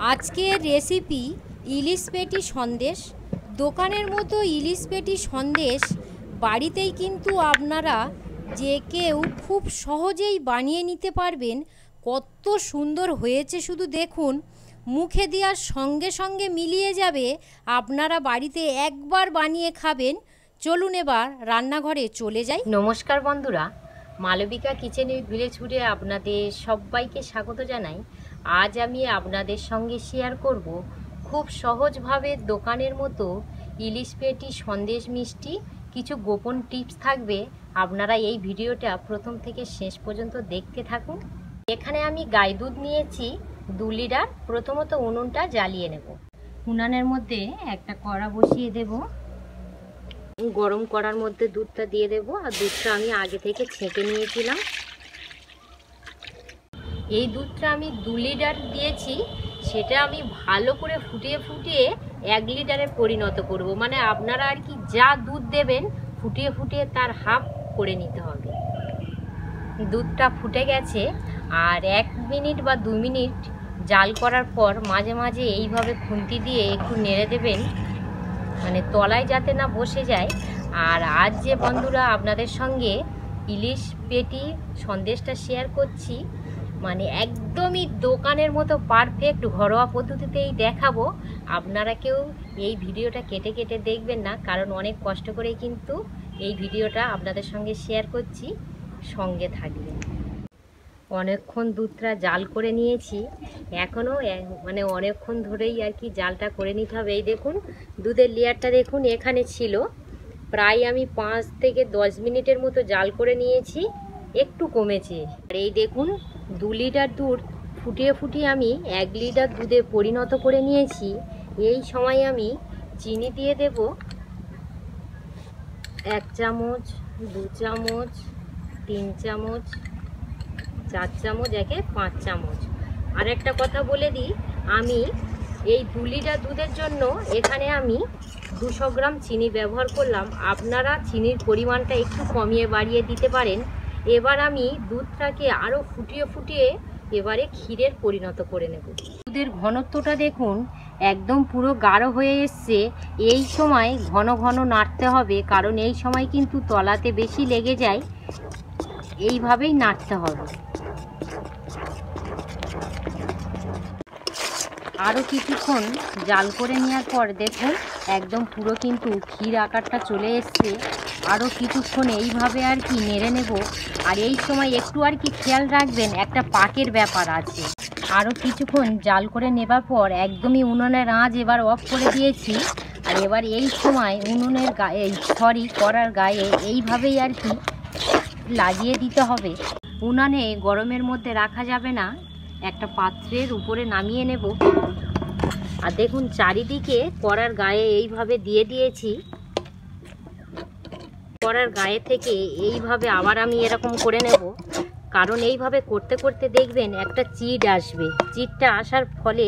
আজকের রেসিপি ইলিশ পেটি সন্দেশ। দোকানের মতো ইলিশ পেটি সন্দেশ বাড়িতেই কিন্তু আপনারা যে কেউ খুব সহজেই বানিয়ে নিতে পারবেন। কত সুন্দর হয়েছে শুধু দেখুন, মুখে দেওয়ার সঙ্গে সঙ্গে মিলিয়ে যাবে। আপনারা বাড়িতে একবার বানিয়ে খাবেন। চলুন এবার রান্নাঘরে চলে যাই। নমস্কার বন্ধুরা, মালবিকা কিচেন উইথ ভিলেজ ফুডে আপনাদের সবাইকে স্বাগত জানাই। আজ আমি আপনাদের সঙ্গে শেয়ার করব খুব সহজভাবে দোকানের মতো ইলিশ পেটি সন্দেশ মিষ্টি। কিছু গোপন টিপস থাকবে, আপনারা এই ভিডিওটা প্রথম থেকে শেষ পর্যন্ত দেখতে থাকুন। এখানে আমি গাই দুধ নিয়েছি 2 লিটার। প্রথমত উনুনটা জ্বালিয়ে নেব। উনানের মধ্যে একটা কড়া বসিয়ে দেব। গরম করার মধ্যে দুধটা দিয়ে দেব। আর দুধটা আমি আগে থেকে ছেঁকে নিয়েছিলাম। এই দুধটা আমি 2 লিটার দিয়েছি, সেটা আমি ভালো করে ফুটিয়ে ফুটিয়ে 1 লিটারে পরিণত করব। মানে আপনারা আর কি যা দুধ দেবেন ফুটিয়ে ফুটিয়ে তার হাফ করে নিতে হবে। দুধটা ফুটে গেছে, আর 1 মিনিট বা 2 মিনিট জাল করার পর মাঝে মাঝে এইভাবে খুন্তি দিয়ে একটু নেড়ে দেবেন, মানে তলায় যাতে না বসে যায়। আর আজ যে বন্ধুরা আপনাদের সঙ্গে ইলিশ পেটি সন্দেশটা শেয়ার করছি, মানে একদমই দোকানের মতো পারফেক্ট ঘরোয়া পদ্ধতিতেই দেখাবো। আপনারা কেউ এই ভিডিওটা কেটে কেটে দেখবেন না, কারণ অনেক কষ্ট করেই কিন্তু এই ভিডিওটা আপনাদের সঙ্গে শেয়ার করছি। সঙ্গে থাকবেন। অনেকক্ষণ দুধটা জাল করে নিয়েছি, এখনও মানে অনেকক্ষণ ধরেই আর কি জালটা করে নিতে হবে। এই দেখুন দুধের লেয়ারটা দেখুন, এখানে ছিল প্রায় আমি 5 থেকে 10 মিনিটের মতো জাল করে নিয়েছি, একটু কমেছে। আর এই দেখুন 2 লিটার দুধ ফুটিয়ে ফুটিয়ে আমি 1 লিটার দুধে পরিণত করে নিয়েছি। এই সময় আমি চিনি দিয়ে দেব 1 চামচ, 2 চামচ, 3 চামচ, 4 চামচ, একে 5 চামচ। আর একটা কথা বলে দিই, আমি এই 2 লিটার দুধের জন্য এখানে আমি 200 গ্রাম চিনি ব্যবহার করলাম। আপনারা চিনির পরিমাণটা একটু কমিয়ে বাড়িয়ে দিতে পারেন। এবার আমি দুধটাকে আরও ফুটিয়ে ফুটিয়ে এবারে ক্ষীরের পরিণত করে নেব। দুধের ঘনত্বটা দেখুন একদম পুরো গাঢ় হয়ে এসছে। এই সময় ঘন ঘন নাড়তে হবে, কারণ এই সময় কিন্তু তলাতে বেশি লেগে যায়। এইভাবেই নাড়তে হবে। আরও কিছুক্ষণ জাল করে নেওয়ার পর দেখুন একদম পুরো কিন্তু ক্ষীর আকারটা চলে এসছে। আরও কিছুক্ষণ এইভাবে আর কি নেড়ে নেব। আর এই সময় একটু আর কি খেয়াল রাখবেন, একটা পাকের ব্যাপার আছে। আরও কিছুক্ষণ জাল করে নেবার পর একদমই উনুনের আঁচ এবার অফ করে দিয়েছি। আর এবার এই সময় উনুনের গায়ে কড়ার গায়ে এইভাবেই আর কি লাগিয়ে দিতে হবে। উনানে গরমের মধ্যে রাখা যাবে না, একটা পাত্রের উপরে নামিয়ে নেব। আর দেখুন চারিদিকে কড়ার গায়ে এইভাবে দিয়ে দিয়েছি। কড়ার গায়ে থেকে এইভাবে আবার আমি এরকম করে নেব, কারণ এইভাবে করতে করতে দেখবেন একটা চিট আসবে। চিটটা আসার ফলে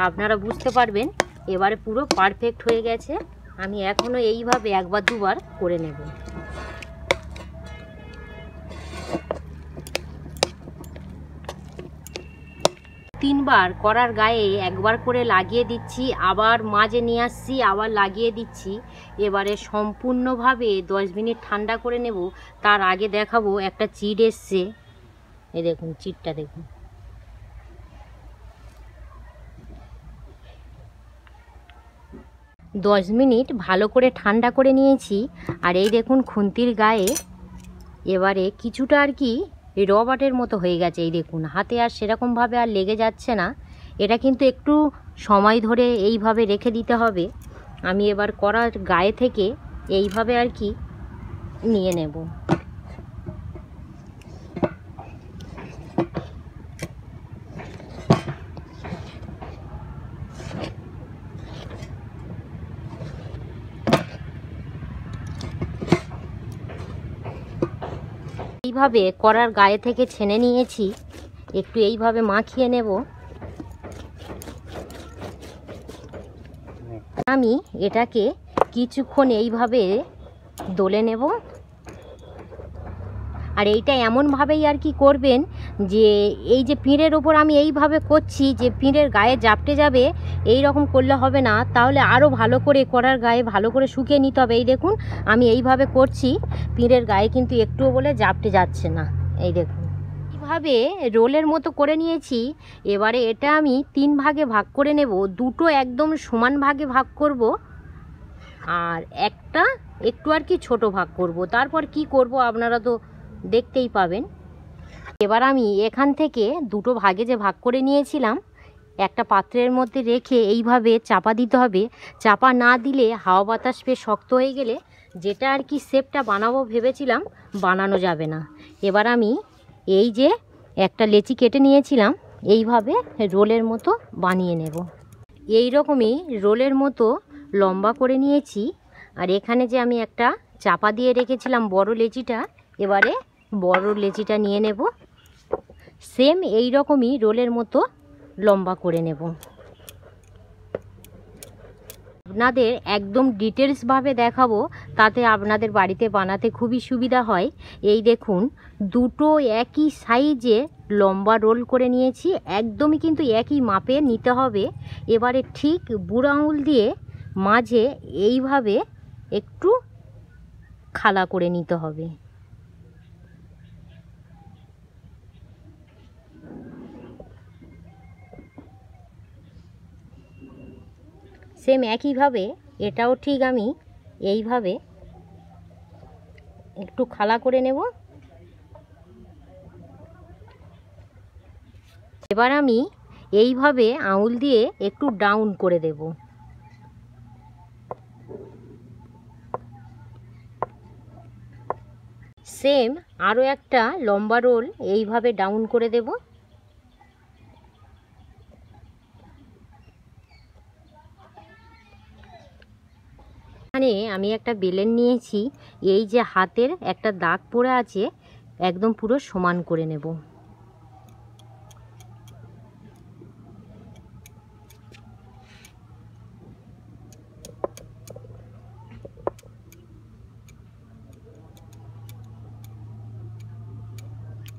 আপনারা বুঝতে পারবেন এবারে পুরো পারফেক্ট হয়ে গেছে। আমি এখনও এইভাবে 1 বা 2 বার করে নেব। তিনবার কড়ার গায়ে একবার করে লাগিয়ে দিচ্ছি, আবার মাঝে নিয়ে আসছি, আবার লাগিয়ে দিচ্ছি। এবারে সম্পূর্ণভাবে 10 মিনিট ঠান্ডা করে নেব। তার আগে দেখাবো একটা চিট এসছে। এই দেখুন চিটটা দেখুন। দশ মিনিট ভালো করে ঠান্ডা করে নিয়েছি। আর এই দেখুন খুন্তির গায়ে এবারে কিছুটা আর কি রবারের মতো হয়ে গেছে। এই দেখুন হাতে আর সেরকমভাবে আর লেগে যাচ্ছে না। এটা কিন্তু একটু সময় ধরে এইভাবে রেখে দিতে হবে। আমি এবার কড়ার গায়ে থেকে এইভাবে আর কি নিয়ে নেব। এইভাবে কড়ার গায়ে থেকে ছেনে নিয়েছি, একটু এইভাবে মাখিয়ে নেব। আমি এটাকে কিছুক্ষণ এইভাবে দলে নেব। আর এইটা এমনভাবেই আর কি করবেন যে এই যে পিঁড়ের ওপর আমি এইভাবে করছি যে পিঁড়ের গায়ে জাপটে যাবে, এই রকম করলে হবে না, তাহলে আরও ভালো করে কড়ার গায়ে ভালো করে শুকিয়ে নিতে হবে। এই দেখুন আমি এইভাবে করছি, পিঁড়ের গায়ে কিন্তু একটুও বলে জাপটে যাচ্ছে না। এই দেখুন এইভাবে রোলের মতো করে নিয়েছি। এবারে এটা আমি 3 ভাগে ভাগ করে নেব, দুটো একদম সমান ভাগে ভাগ করব আর একটা একটু আর কি ছোট ভাগ করব। তারপর কি করব আপনারা তো দেখতেই পাবেন। এবার আমি এখান থেকে দুটো ভাগে যে ভাগ করে নিয়েছিলাম একটা পাত্রের মধ্যে রেখে এইভাবে চাপা দিতে হবে। চাপা না দিলে হাওয়া বাতাস পেয়ে শক্ত হয়ে গেলে যেটা আর কি শেপটা বানাবো ভেবেছিলাম বানানো যাবে না। এবার আমি এই যে একটা লেচি কেটে নিয়েছিলাম এইভাবে রোলের মতো বানিয়ে নেব। এই রকমই রোলের মতো লম্বা করে নিয়েছি। আর এখানে যে আমি একটা চাপা দিয়ে রেখেছিলাম বড় লেচিটা, এবারে বড় লেচিটা নিয়ে নেব, সেম এই রকমই রোলের মতো লম্বা করে নেব। আপনাদের একদম ডিটেলসভাবে দেখাবো, তাতে আপনাদের বাড়িতে বানাতে খুবই সুবিধা হয়। এই দেখুন দুটো একই সাইজে লম্বা রোল করে নিয়েছি, একদমই কিন্তু একই মাপে নিতে হবে। এবারে ঠিক বুড়ো আঙুল দিয়ে মাঝে এইভাবে একটু খালা করে নিতে হবে। সেম একইভাবে এটাও ঠিক আমি এইভাবে একটু খালা করে নেব। এবার আমি এইভাবে আঙুল দিয়ে একটু ডাউন করে দেব। সেম আরও একটা লম্বা রোল এইভাবে ডাউন করে দেব। এখানে আমি একটা বেলেন নিয়েছি, এই যে হাতের একটা দাগ পড়ে আছে একদম পুরো সমান করে নেব।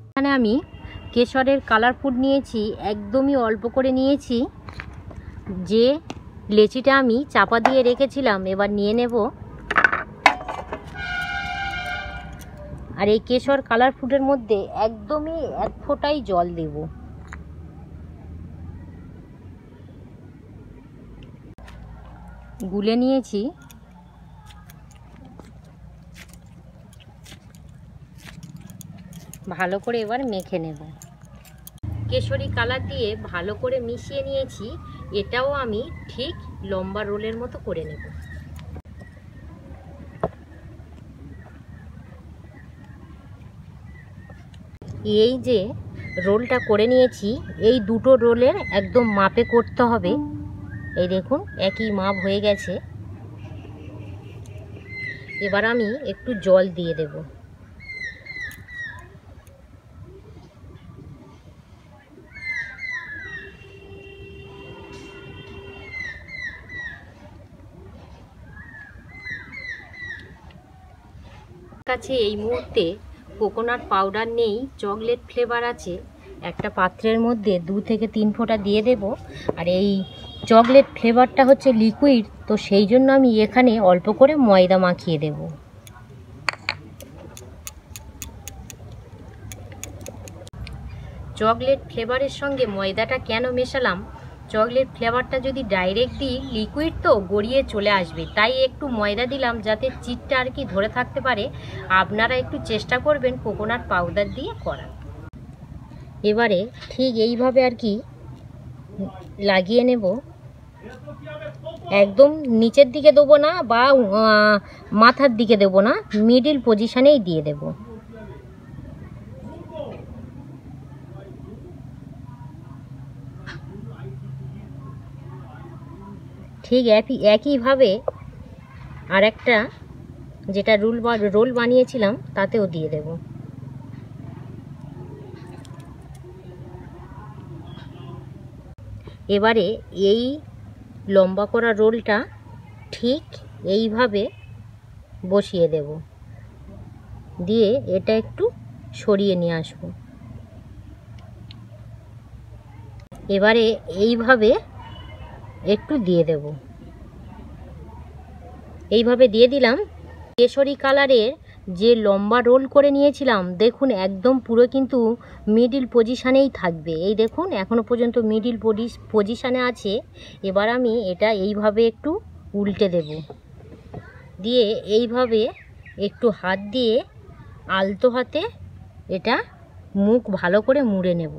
এখানে আমি কেশরের কালার ফুড নিয়েছি, একদমই অল্প করে নিয়েছি। যে লেচিটা আমি চাপা দিয়ে রেখেছিলাম এবার নিয়ে নেব। আর এই কেশর কালার ফুডের মধ্যে একদমই এক ফোঁটাই জল দেব। গুলে নিয়েছি। ভালো করে এবার মেখে নেব। কেশরি কালার দিয়ে ভালো করে মিশিয়ে নিয়েছি। এটাও আমি ঠিক লম্বা রোলের মতো করে নেব। এই যে রোলটা করে নিয়েছি, এই দুটো রোলের একদম মাপে করতে হবে। এই দেখুন একই মাপ হয়ে গেছে। এবার আমি একটু জল দিয়ে দেব। কাছে এই মুহূর্তে কোকোনাট পাউডার নেই, চকলেট ফ্লেভার আছে। একটা পাত্রের মধ্যে 2 থেকে 3 ফোঁটা দিয়ে দেব। আর এই চকলেট ফ্লেভারটা হচ্ছে লিকুইড, তো সেই জন্য আমি এখানে অল্প করে ময়দা মাখিয়ে দেব। চকলেট ফ্লেভারের সঙ্গে ময়দাটা কেন মেশালাম, চকলেট ফ্লেভারটা যদি ডাইরেক্ট দিই লিকুইড তো গড়িয়ে চলে আসবে, তাই একটু ময়দা দিলাম যাতে চিটটা আর কি ধরে থাকতে পারে। আপনারা একটু চেষ্টা করবেন কোকোনাট পাউডার দিয়ে করা। এবারে ঠিক এইভাবে আর কি লাগিয়ে নেব। একদম নিচের দিকে দেবো না বা মাথার দিকে দেবো না, মিডিল পজিশনেই দিয়ে দেব। ঠিক একইভাবে আর একটা যেটা রোল বানিয়েছিলাম তাতেও দিয়ে দেব। এবারে এই লম্বা করা রোলটা ঠিক এইভাবে বসিয়ে দেব, দিয়ে এটা একটু সরিয়ে নিয়ে আসবো। এবারে এইভাবে একটু দিয়ে দেব, এইভাবে দিয়ে দিলাম। কেশরি কালারের যে লম্বা রোল করে নিয়েছিলাম দেখুন একদম পুরো কিন্তু মিডিল পজিশানেই থাকবে। এই দেখুন এখনো পর্যন্ত মিডিল পজিশানে আছে। এবার আমি এটা এইভাবে একটু উল্টে দেব, দিয়ে এইভাবে একটু হাত দিয়ে আলতো হাতে এটা মুখ ভালো করে মুড়ে নেব।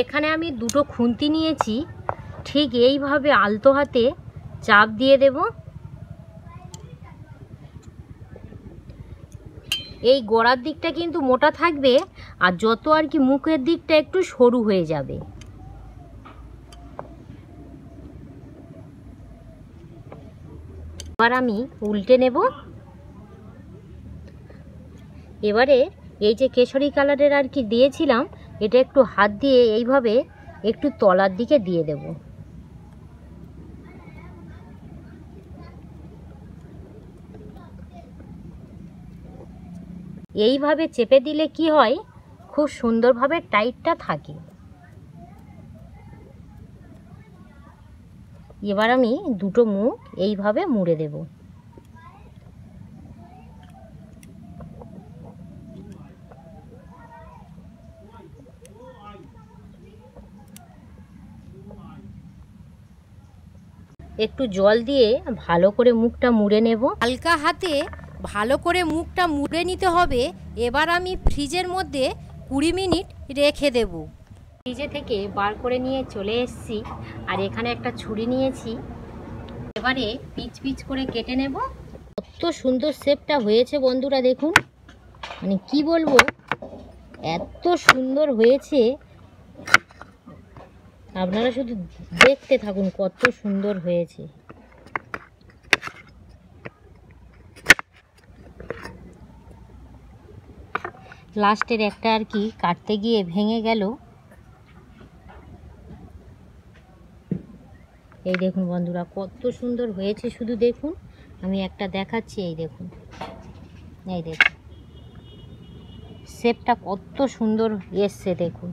এখানে আমি দুটো খুন্তি নিয়েছি, ঠিক এইভাবে আলতো হাতে চাপ দিয়ে দেব। এই গোড়ার দিকটা কিন্তু মোটা থাকবে, আর যত আর কি মুখের দিকটা একটু সরু হয়ে যাবে। এবার আমি উল্টে নেব। এবারে এই যে কেশরি কালারের আর কি দিয়েছিলাম, এটা একটু হাত দিয়ে এইভাবে একটু তলার দিকে দিয়ে দেব। এইভাবে চেপে দিলে কি হয়, খুব সুন্দরভাবে টাইটটা থাকে। এবার আমি দুটো মুখ এইভাবে মুড়ে দেব। একটু জল দিয়ে ভালো করে মুখটা মুড়ে নেব। হালকা হাতে ভালো করে মুখটা মুড়ে নিতে হবে। এবার আমি ফ্রিজের মধ্যে 20 মিনিট রেখে দেব। ফ্রিজে থেকে বার করে নিয়ে চলে এসেছি, আর এখানে একটা ছুরি নিয়েছি। এবারে পিচ পিচ করে কেটে নেব। কত সুন্দর শেপটা হয়েছে বন্ধুরা, দেখুন মানে কি বলবো, এত সুন্দর হয়েছে। আপনারা শুধু দেখতে থাকুন কত সুন্দর হয়েছে। লাস্টের একটা আর কি কাটতে গিয়ে ভেঙে গেল। এই দেখুন বন্ধুরা কত সুন্দর হয়েছে, শুধু দেখুন। আমি একটা দেখাচ্ছি, এই দেখুন, এই দেখুন শেপটা কত সুন্দর এসছে দেখুন।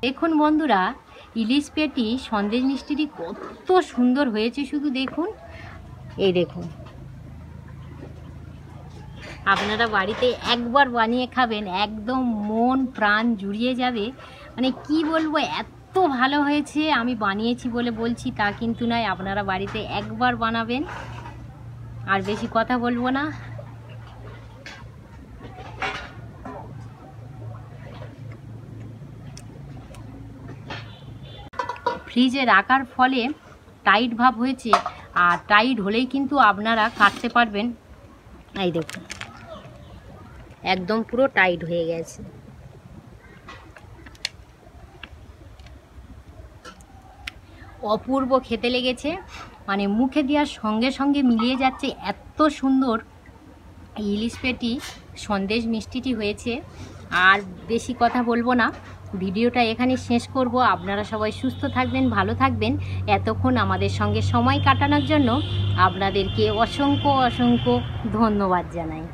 দেখুন বন্ধুরা, ইলিশ পেটি সন্দেশ মিষ্টিটি কত সুন্দর হয়েছে, শুধু দেখুন। এই দেখুন, আপনারা বাড়িতে একবার বানিয়ে খাবেন, একদম মন প্রাণ জুড়িয়ে যাবে। মানে কি বলবো, এত ভালো হয়েছে। আমি বানিয়েছি বলে বলছি তা কিন্তু নয়, আপনারা বাড়িতে একবার বানাবেন। আর বেশি কথা বলবো না। ফ্রিজে রাখার ফলে টাইট ভাব হয়েছে, আর টাইট হলেই কিন্তু আপনারা কাটতে পারবেন। এই দেখুন একদম পুরো টাইট হয়ে গেছে। অপূর্ব খেতে লেগেছে, মানে মুখে দেওয়ার সঙ্গে সঙ্গে মিলিয়ে যাচ্ছে, এত সুন্দর ইলিশ পেটি সন্দেশ মিষ্টিটি হয়েছে। আর বেশি কথা বলবো না, ভিডিওটা এখানে শেষ করব। আপনারা সবাই সুস্থ থাকবেন, ভালো থাকবেন। এতক্ষণ আমাদের সঙ্গে সময় কাটানোর জন্য আপনাদেরকে অসংখ্য অসংখ্য ধন্যবাদ জানাই।